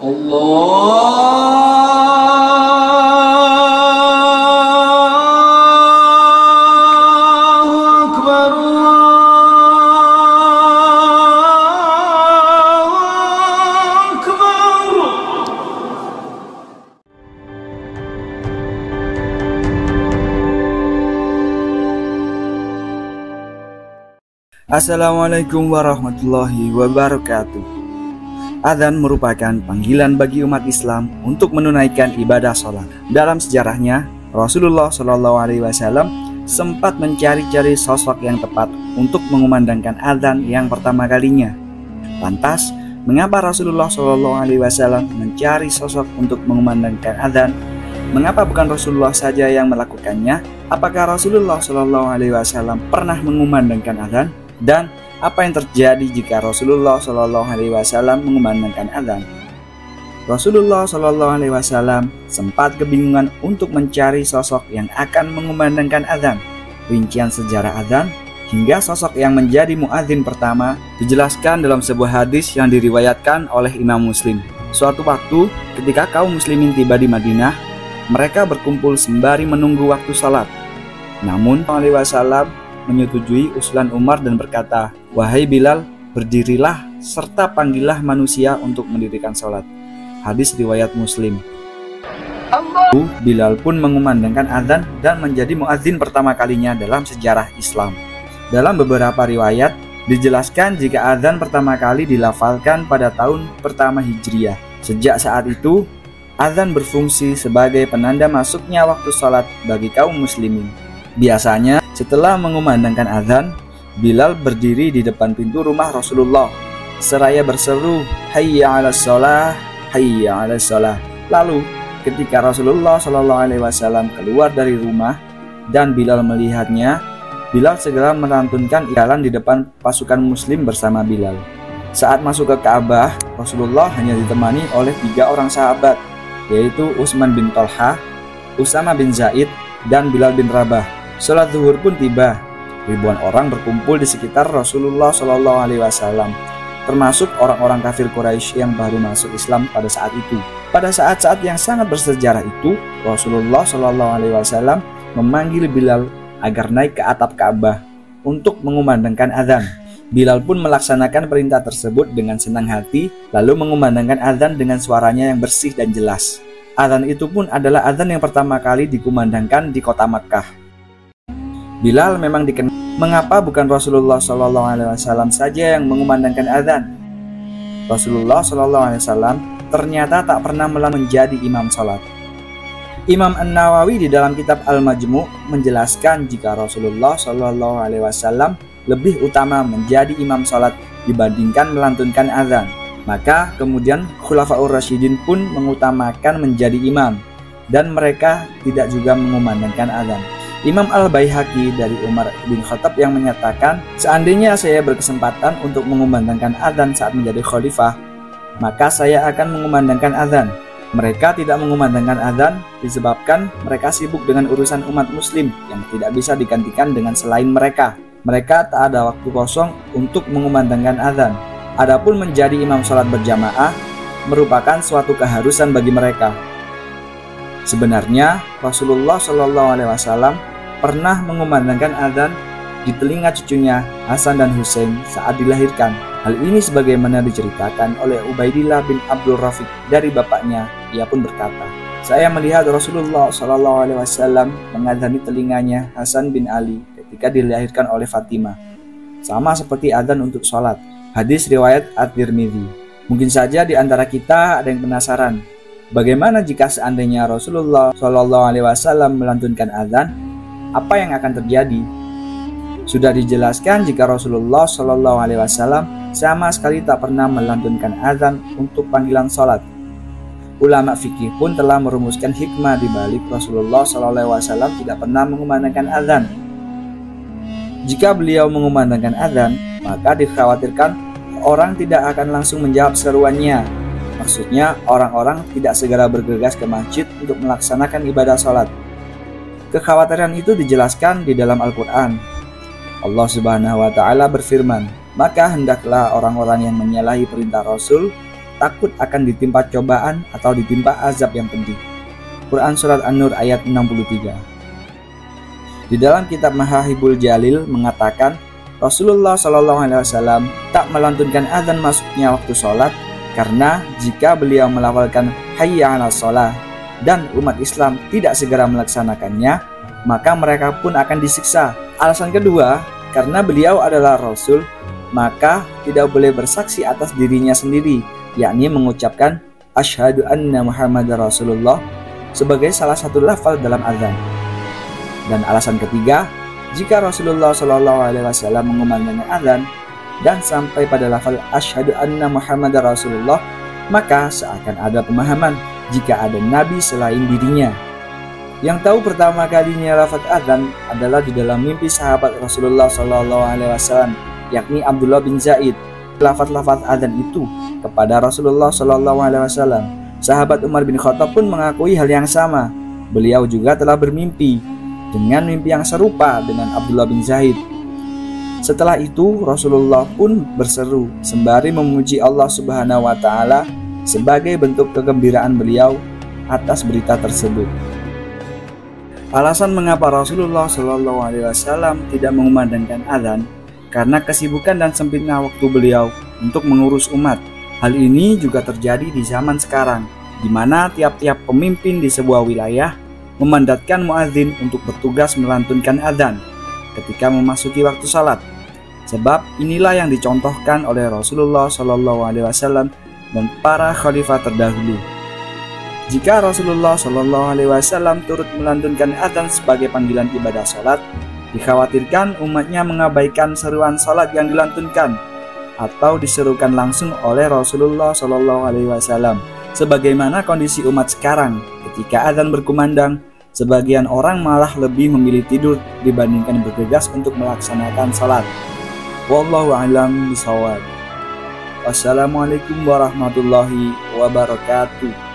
Allahu Akbar, Allahu Akbar. Assalamualaikum warahmatullahi wabarakatuh. Adzan merupakan panggilan bagi umat Islam untuk menunaikan ibadah sholat. Dalam sejarahnya, Rasulullah SAW sempat mencari-cari sosok yang tepat untuk mengumandangkan adzan yang pertama kalinya. Lantas, mengapa Rasulullah SAW mencari sosok untuk mengumandangkan adzan? Mengapa bukan Rasulullah saja yang melakukannya? Apakah Rasulullah SAW pernah mengumandangkan adzan? Dan apa yang terjadi jika Rasulullah SAW mengumandangkan adzan? Rasulullah SAW sempat kebingungan untuk mencari sosok yang akan mengumandangkan adzan. Rincian sejarah adzan hingga sosok yang menjadi muadzin pertama dijelaskan dalam sebuah hadis yang diriwayatkan oleh Imam Muslim. Suatu waktu ketika kaum muslimin tiba di Madinah, mereka berkumpul sembari menunggu waktu salat. Namun SAW menyetujui usulan Umar dan berkata, "Wahai Bilal, berdirilah serta panggillah manusia untuk mendirikan sholat." Hadis riwayat Muslim. Bilal pun mengumandangkan adzan dan menjadi muadzin pertama kalinya dalam sejarah Islam. Dalam beberapa riwayat dijelaskan jika adzan pertama kali dilafalkan pada tahun pertama Hijriah. Sejak saat itu, adzan berfungsi sebagai penanda masuknya waktu sholat bagi kaum muslimin. Biasanya setelah mengumandangkan adzan, Bilal berdiri di depan pintu rumah Rasulullah seraya berseru, "Hayya 'alas shalah, hayya 'alas shalah." Lalu ketika Rasulullah SAW keluar dari rumah dan Bilal melihatnya, Bilal segera melantunkan iklan di depan pasukan muslim bersama Bilal. Saat masuk ke Ka'bah, Rasulullah hanya ditemani oleh 3 orang sahabat, yaitu Utsman bin Thalhah, Usama bin Zaid, dan Bilal bin Rabah. Sholat zuhur pun tiba. Ribuan orang berkumpul di sekitar Rasulullah SAW, termasuk orang-orang kafir Quraisy yang baru masuk Islam pada saat itu. Pada saat-saat yang sangat bersejarah itu, Rasulullah SAW memanggil Bilal agar naik ke atap Ka'bah untuk mengumandangkan adzan. Bilal pun melaksanakan perintah tersebut dengan senang hati, lalu mengumandangkan adzan dengan suaranya yang bersih dan jelas. Adzan itu pun adalah adzan yang pertama kali dikumandangkan di kota Makkah. Bilal memang dikenal. Mengapa bukan Rasulullah SAW saja yang mengumandangkan adzan? Rasulullah SAW ternyata tak pernah menjadi imam salat. Imam An-Nawawi di dalam kitab Al-Majmu' menjelaskan jika Rasulullah SAW lebih utama menjadi imam salat dibandingkan melantunkan adzan. Maka kemudian Khulafaur Rasyidin pun mengutamakan menjadi imam, dan mereka tidak juga mengumandangkan adzan. Imam Al-Baihaqi dari Umar bin Khattab yang menyatakan, "Seandainya saya berkesempatan untuk mengumandangkan adzan saat menjadi khalifah, maka saya akan mengumandangkan adzan." Mereka tidak mengumandangkan adzan disebabkan mereka sibuk dengan urusan umat muslim yang tidak bisa digantikan dengan selain mereka. Mereka tak ada waktu kosong untuk mengumandangkan adzan. Adapun menjadi imam sholat berjamaah merupakan suatu keharusan bagi mereka. Sebenarnya Rasulullah SAW pernah mengumandangkan adzan di telinga cucunya Hasan dan Husain saat dilahirkan. Hal ini sebagaimana diceritakan oleh Ubaidillah bin Abdul Rafiq dari bapaknya. Ia pun berkata, "Saya melihat Rasulullah SAW mengadzani telinganya Hasan bin Ali ketika dilahirkan oleh Fatimah, sama seperti adzan untuk sholat." Hadis riwayat At-Tirmidzi. Mungkin saja di antara kita ada yang penasaran, bagaimana jika seandainya Rasulullah SAW melantunkan adzan? Apa yang akan terjadi? Sudah dijelaskan jika Rasulullah SAW sama sekali tak pernah melantunkan adzan untuk panggilan sholat. Ulama fikih pun telah merumuskan hikmah di balik Rasulullah SAW tidak pernah mengumandangkan adzan. Jika beliau mengumandangkan adzan, maka dikhawatirkan orang tidak akan langsung menjawab seruannya. Maksudnya orang-orang tidak segera bergegas ke masjid untuk melaksanakan ibadah sholat. Kekhawatiran itu dijelaskan di dalam Al-Quran. Allah Subhanahu wa Ta'ala berfirman, "Maka hendaklah orang-orang yang menyalahi perintah Rasul takut akan ditimpa cobaan atau ditimpa azab yang pedih. Quran Surat An-Nur ayat 63. Di dalam kitab Mahahibul Jalil mengatakan, Rasulullah SAW tak melantunkan azan masuknya waktu sholat, karena jika beliau melafalkan hayya 'alas shalah dan umat Islam tidak segera melaksanakannya, maka mereka pun akan disiksa. Alasan kedua, karena beliau adalah Rasul, maka tidak boleh bersaksi atas dirinya sendiri, yakni mengucapkan asyhadu anna Muhammadar Rasulullah sebagai salah satu lafal dalam azan. Dan alasan ketiga, jika Rasulullah SAW mengumandangkan azan dan sampai pada lafal asyhadu anna Muhammadar Rasulullah, maka seakan ada pemahaman jika ada nabi selain dirinya. Yang tahu pertama kalinya lafaz azan adalah di dalam mimpi sahabat Rasulullah SAW, yakni Abdullah bin Zaid. Lafaz-lafaz azan itu kepada Rasulullah SAW. Sahabat Umar bin Khattab pun mengakui hal yang sama. Beliau juga telah bermimpi dengan mimpi yang serupa dengan Abdullah bin Zaid. Setelah itu Rasulullah pun berseru sembari memuji Allah Subhanahu wa Ta'ala sebagai bentuk kegembiraan beliau atas berita tersebut. Alasan mengapa Rasulullah SAW tidak mengumandangkan azan karena kesibukan dan sempitnya waktu beliau untuk mengurus umat. Hal ini juga terjadi di zaman sekarang, di mana tiap-tiap pemimpin di sebuah wilayah memandatkan muadzin untuk bertugas melantunkan azan ketika memasuki waktu salat. Sebab inilah yang dicontohkan oleh Rasulullah SAW dan para khalifah terdahulu. Jika Rasulullah SAW turut melantunkan azan sebagai panggilan ibadah salat, dikhawatirkan umatnya mengabaikan seruan salat yang dilantunkan atau diserukan langsung oleh Rasulullah SAW. Sebagaimana kondisi umat sekarang, ketika azan berkumandang, sebagian orang malah lebih memilih tidur dibandingkan bergegas untuk melaksanakan salat. Wallahu a'lam bishawab. Wassalamualaikum warahmatullahi wabarakatuh.